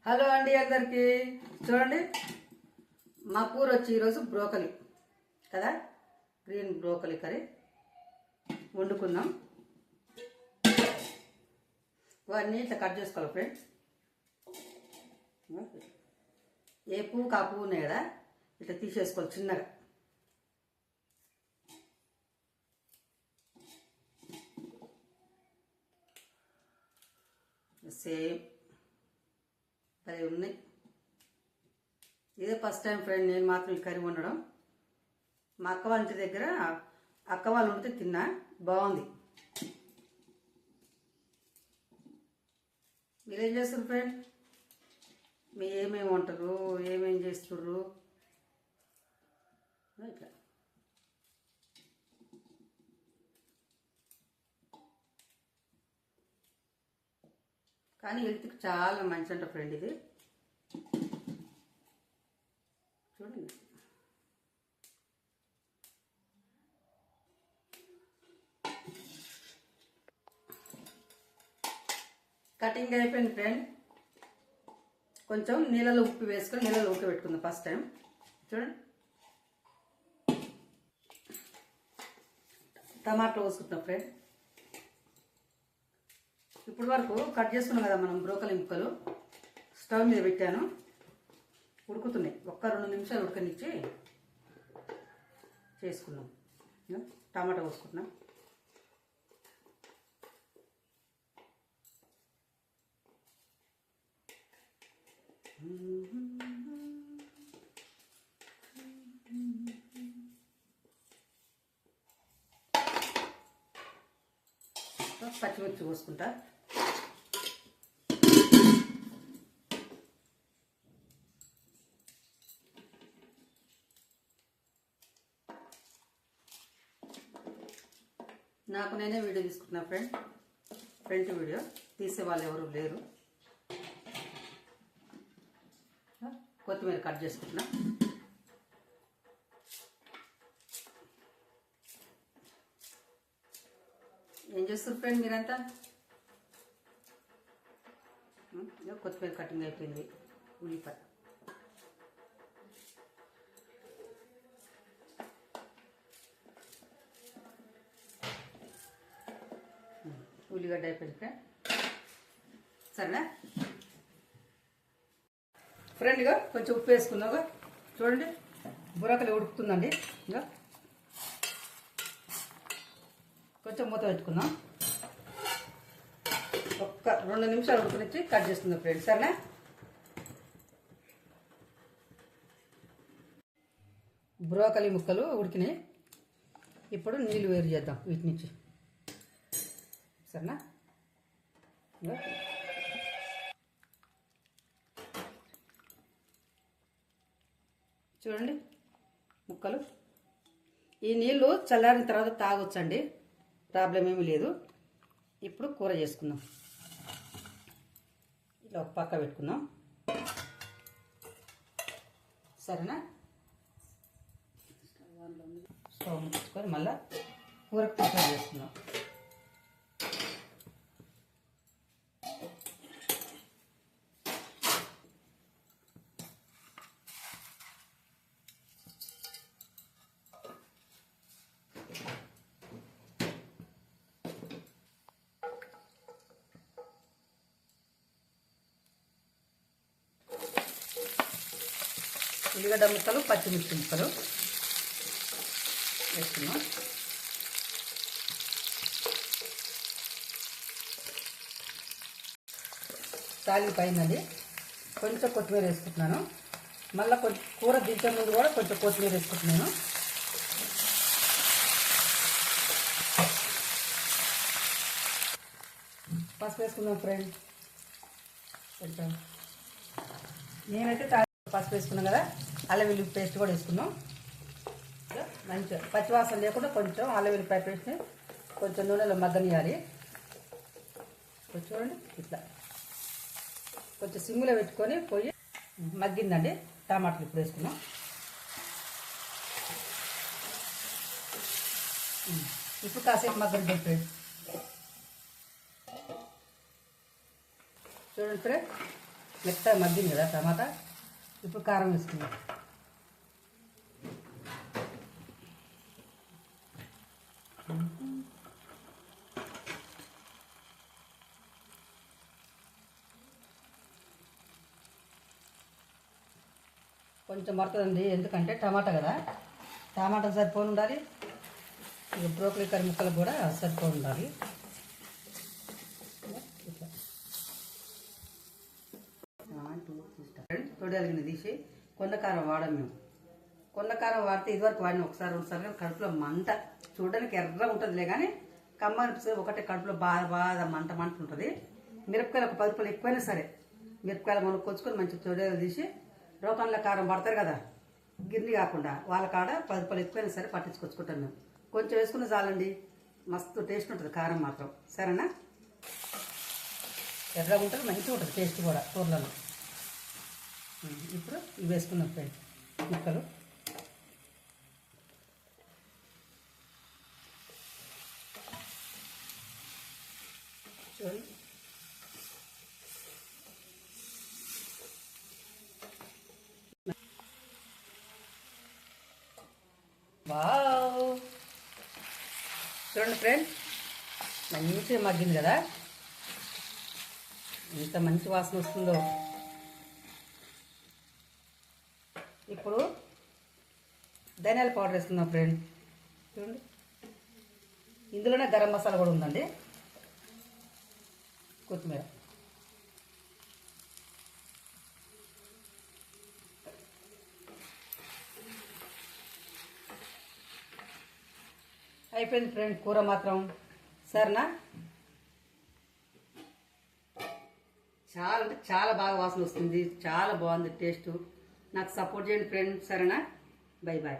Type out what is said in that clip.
Hello అండి అందరికీ. చూడండి, మా కూర వచ్చి ఈరోజు బ్రోకలి కదా, గ్రీన్ బ్రోకలి కర్రీ వండుకుందాం. వాటిని ఇట్లా కట్ చేసుకోవాలి ఫ్రెండ్స్. ఏ పువ్వు కా పువ్వు ఉన్నాయి కదా, ఇట్లా తీసేసుకోవాలి చిన్నగా. సేమ్ అవి ఉన్నాయి. ఇదే ఫస్ట్ టైం ఫ్రెండ్ నేను మాత్రం ఈ కర్రీ వండడం. మా అక్క వాళ్ళ ఇంటి దగ్గర అక్క వాళ్ళు వండితే తిన్నా, బాగుంది. మీరేం చేస్తారు ఫ్రెండ్? మీ ఏమేమి వంటరు, ఏమేమి చేస్తుర్రు? ఇట్లా కానీ హెల్త్కి చాలా మంచి అంట ఫ్రెండ్ ఇది. చూడండి, కటింగ్ అయిపోయింది ఫ్రెండ్. కొంచెం నీళ్ళలో ఉప్పు వేసుకొని నీళ్ళలో ఉడకబెట్టుకుందాం ఫస్ట్ టైం. చూడండి, టమాటో వేసుకుంటున్నాం ఫ్రెండ్. ఇప్పుడు వరకు కట్ చేసుకున్నాం కదా మనం బ్రోకలి ముక్కలు, స్టవ్ మీద పెట్టాను, ఉడుకుతున్నాయి. 1-2 నిమిషాలు ఉడకనిచ్చి చేసుకున్నాం. టమాటా పోసుకుంటున్నాం. పచ్చిమిర్చి పోసుకుంటా. నాకు నేనే వీడియో తీసుకుంటున్నా ఫ్రంట్ వీడియో తీసే వాళ్ళు ఎవరు లేరు. కొత్తిమీర కట్ చేసుకుంటున్నా. ఏం చేస్తారు ఫ్రెండ్ మీరంతా? కొత్తిమీర కటింగ్ అయిపోయింది. ఉల్లిపాయ, ఉల్లిగడ్డ అయిపోయింది ఫ్రెండ్. సరేనా ఫ్రెండ్? ఇక కొంచెం ఉప్పు వేసుకుందాం. చూడండి, బుర్రకలు ఉడుకుతుందండి. ఇంకా కొంచెం మూత పెట్టుకుందాం. 1-2 నిమిషాలు ఉడకనిచ్చి కట్ చేస్తుందాం ఫ్రెండ్. సరేనా? బ్రోకలి ముక్కలు ఉడికినాయి. ఇప్పుడు నీళ్ళు వేరు చేద్దాం వీటి నుంచి. సరేనా? చూడండి ముక్కలు. ఈ నీళ్ళు చల్లారిన తర్వాత తాగొచ్చండి, ప్రాబ్లం ఏమీ లేదు. ఇప్పుడు కూర చేసుకుందాం. ఇలా ఒక పక్క పెట్టుకుందాం. సరేనా? స్టవ్ ముచ్చుకొని మళ్ళీ కూర ప్రిపేర్ చేసుకుందాం. ఉల్లిగడ్డ ముక్కలు, పచ్చిమిర్చి ముక్కలు వేసుకున్నాం. తాలిపోయిందండి. కొంచెం కొత్తిమీర వేసుకుంటున్నాను. మళ్ళీ కొంచెం కూర దించే ముందు కూడా కొంచెం కొత్తిమీర వేసుకుంటున్నాను. పసుపు వేసుకుందాం ఫ్రెండ్. కొంచెం నేనైతే పసుపు వేసుకున్నాం కదా, అల్లం వెల్లుల్లి పేస్ట్ కూడా వేసుకున్నాం. మంచిగా పచ్చివాసన లేకుండా కొంచెం అల్లం వెల్లుల్లి పేస్ట్ కొంచెం నూనెలో మగ్గనియాలి. చూడండి, ఇట్లా కొంచెం సిమ్లో పెట్టుకొని పోయి మగ్గిందండి. టమాటాలు ఇప్పుడు వేసుకున్నాం. ఇప్పుడు కాసేపు మగ్గని పెట్టండి. చూడండి ఫ్రెండ్, మెత్తగా మగ్గింది కదా టమాటా. ఇప్పుడు కారం వేసుకుందాం. కొంచెం పడుతుందండి, ఎందుకంటే టమాటా కదా, టమాటా సరిపోని ఉండాలి. ఇక బ్రోకలీ కర్రీ ముక్కలకు కూడా సరిపోని ఉండాలి. తొడియాలిగిన తీసి కొండకారం వాడాం మేము. కొండకారం వాడితే ఇదివరకు వాడిన ఒకసారి 2 సార్లు కడుపులో మంట, చూడడానికి ఎర్రగా ఉంటుందిలే కానీ కమ్మనిపిస్తుంది. ఒకటే కడుపులో బాగా బాగా మంట ఉంటుంది. మిరపకాయలు ఒక 10 రూపాయలు ఎక్కువైనా సరే మిరపకాయలు మనం కొచ్చుకొని మంచిగా తొడియాలు తీసి రోకన్ల కారం పడతారు కదా, గిన్నె కాకుండా వాళ్ళ కాడ 10 రూపాయలు ఎక్కువైనా సరే పట్టించుకొచ్చుకుంటాం మేము. కొంచెం వేసుకున్న చాలండి, మస్తు టేస్ట్ ఉంటుంది కారం మాత్రం. సరేనా? ఎర్రగా ఉంటుంది, మంచిగా ఉంటుంది టేస్ట్ కూడా కూరలలో. ఇప్పుడు ఇవి వేసుకున్నాం ఫ్రెండ్ ముక్కలు. చూడండి, వావ్! చూడండి ఫ్రెండ్, మంచిగా మగ్గింది కదా, ఎంత మంచి వాసన వస్తుందో. ఇప్పుడు ధనియాల పౌడర్ వేసుకుందాం ఫ్రెండ్. చూడండి, ఇందులోనే గరం మసాలా కూడా ఉందండి, కొత్తిమీర. అయిపోయింది ఫ్రెండ్ కూర మాత్రం. సరేనా? చాలా అంటే చాలా బాగా వాసన వస్తుంది, చాలా బాగుంది టేస్ట్. నాకు సపోర్ట్ చేయండి ఫ్రెండ్. సరేనా? Bye bye.